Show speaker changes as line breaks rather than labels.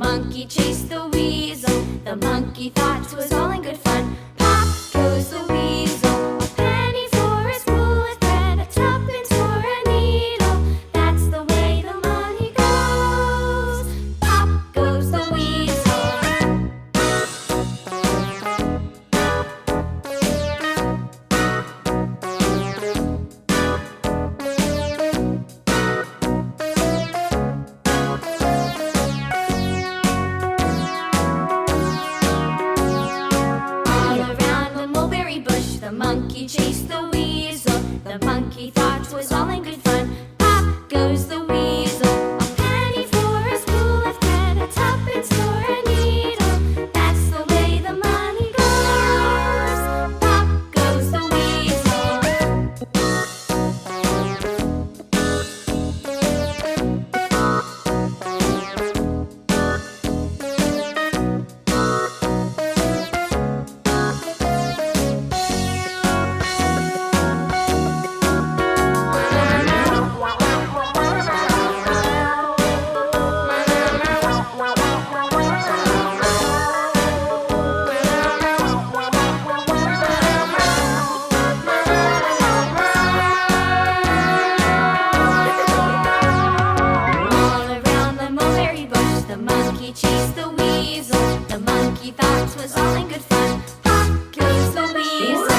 monkey chased the weasel. The monkey thought 'twas all in good fun. Pop goes the weasel. A penny for a spool of thread, a tuppence for a needle. That's the way the money goes. Pop goes the weasel. The monkey chased the weasel. The monkey thought 'twas all in good fun. Pop goes the weasel. A penny for a spool of thread, a tuppence for a needle. That's the way the money goes. Pop goes the weasel. The monkey chased the weasel. The monkey thought 'twas all in good fun. Pop goes the weasel.